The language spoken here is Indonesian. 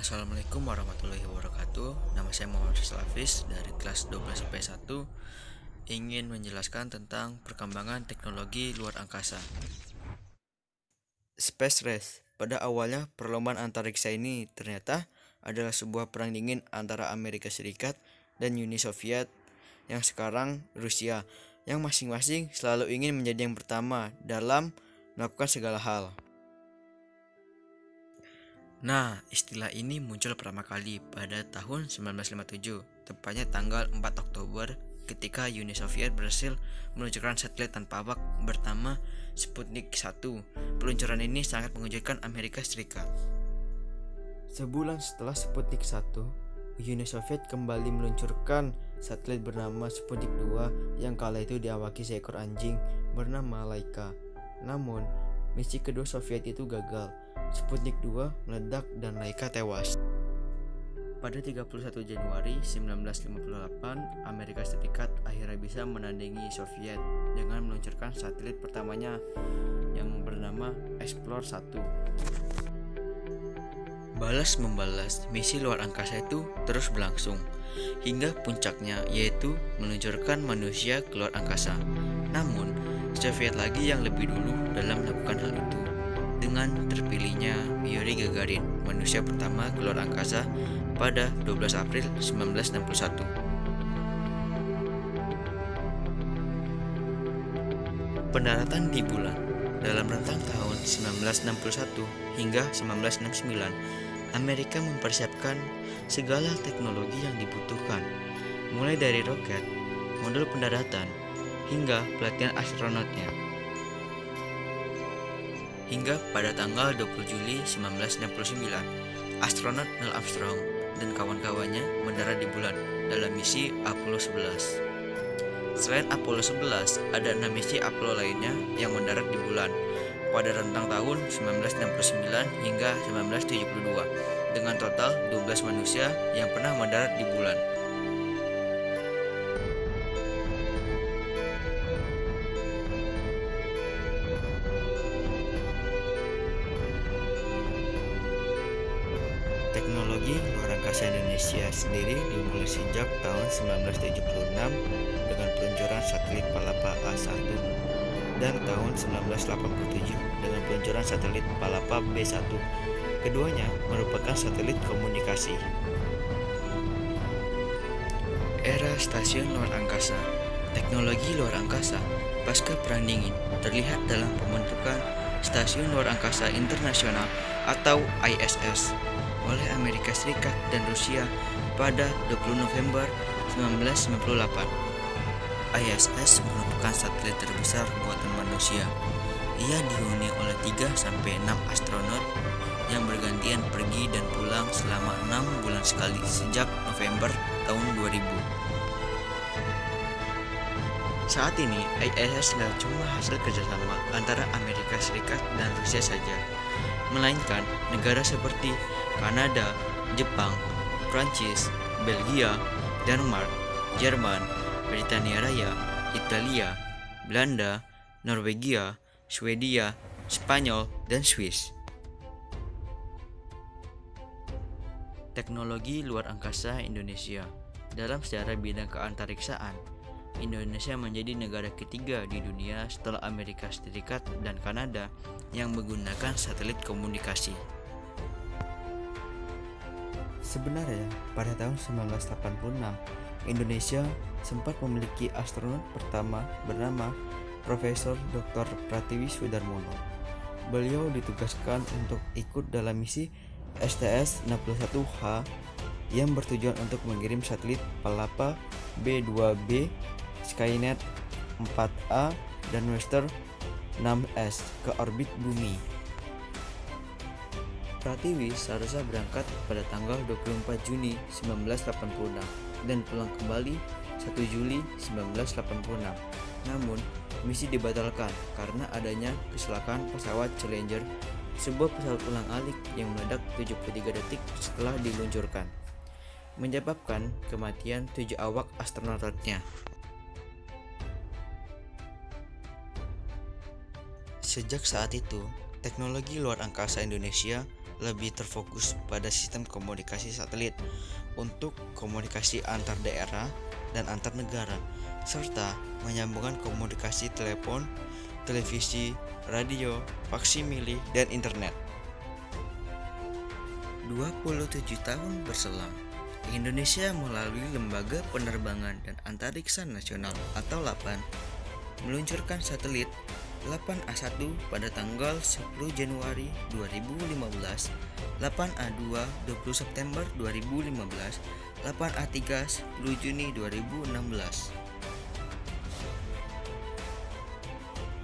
Assalamualaikum warahmatullahi wabarakatuh. Nama saya Muhammad Rizal Hafiz dari kelas 12 IPS 1 ingin menjelaskan tentang perkembangan teknologi luar angkasa. Space Race. Pada awalnya perlombaan antariksa ini ternyata adalah sebuah perang dingin antara Amerika Serikat dan Uni Soviet yang sekarang Rusia, yang masing-masing selalu ingin menjadi yang pertama dalam melakukan segala hal. Nah, istilah ini muncul pertama kali pada tahun 1957, tepatnya tanggal 4 Oktober ketika Uni Soviet berhasil meluncurkan satelit tanpa awak bernama Sputnik 1. Peluncuran ini sangat mengejutkan Amerika Serikat. Sebulan setelah Sputnik 1, Uni Soviet kembali meluncurkan satelit bernama Sputnik 2 yang kala itu diawaki seekor anjing bernama Laika. Namun, misi kedua Soviet itu gagal. Sputnik 2 meledak dan Laika tewas. Pada 31 Januari 1958, Amerika Serikat akhirnya bisa menandingi Soviet dengan meluncurkan satelit pertamanya yang bernama Explorer 1. Balas membalas, misi luar angkasa itu terus berlangsung hingga puncaknya, yaitu meluncurkan manusia ke luar angkasa. Namun, Soviet lagi yang lebih dulu dalam melakukan hal itu, dengan terpilihnya Yuri Gagarin, manusia pertama ke luar angkasa pada 12 April 1961. Pendaratan di bulan. Dalam rentang tahun 1961 hingga 1969, Amerika mempersiapkan segala teknologi yang dibutuhkan, mulai dari roket, modul pendaratan, hingga pelatihan astronotnya. Hingga pada tanggal 20 Juli 1969, astronot Neil Armstrong dan kawan-kawannya mendarat di bulan dalam misi Apollo 11. Selain Apollo 11, ada 6 misi Apollo lainnya yang mendarat di bulan pada rentang tahun 1969 hingga 1972, dengan total 12 manusia yang pernah mendarat di bulan. Teknologi luar angkasa Indonesia sendiri dimulai sejak tahun 1976 dengan peluncuran satelit Palapa A1 dan tahun 1987 dengan peluncuran satelit Palapa B1. Keduanya merupakan satelit komunikasi. Era stasiun luar angkasa. Teknologi luar angkasa pasca Perang Dingin terlihat dalam pembentukan Stasiun Luar Angkasa Internasional atau ISS oleh Amerika Serikat dan Rusia pada 20 November 1998. ISS merupakan satelit terbesar buatan manusia. Ia dihuni oleh 3-6 astronot yang bergantian pergi dan pulang selama 6 bulan sekali sejak November tahun 2000. Saat ini, ISS tidak cuma hasil kerjasama antara Amerika Serikat dan Rusia saja, melainkan negara seperti Kanada, Jepang, Prancis, Belgia, Denmark, Jerman, Britania Raya, Italia, Belanda, Norwegia, Swedia, Spanyol, dan Swiss. Teknologi luar angkasa Indonesia. Dalam sejarah bidang keantariksaan, Indonesia menjadi negara ketiga di dunia setelah Amerika Serikat dan Kanada yang menggunakan satelit komunikasi. Sebenarnya, pada tahun 1986, Indonesia sempat memiliki astronot pertama bernama Profesor Dr. Pratiwi Sudarmono. Beliau ditugaskan untuk ikut dalam misi STS-61H yang bertujuan untuk mengirim satelit Palapa B2B, Skynet 4A, dan Western 6S ke orbit bumi. Pratiwi seharusnya berangkat pada tanggal 24 Juni 1986 dan pulang kembali 1 Juli 1986. Namun, misi dibatalkan karena adanya kecelakaan pesawat Challenger, sebuah pesawat ulang-alik yang meledak 73 detik setelah diluncurkan, menyebabkan kematian 7 awak astronotnya. Sejak saat itu, teknologi luar angkasa Indonesia lebih terfokus pada sistem komunikasi satelit untuk komunikasi antar daerah dan antar negara, serta menyambungkan komunikasi telepon, televisi, radio, faksimili, dan internet. 27 tahun berselang, Indonesia melalui Lembaga Penerbangan dan Antariksa Nasional atau LAPAN meluncurkan satelit 8A1 pada tanggal 10 Januari 2015, 8A2 20 September 2015, 8A3 10 Juni 2016.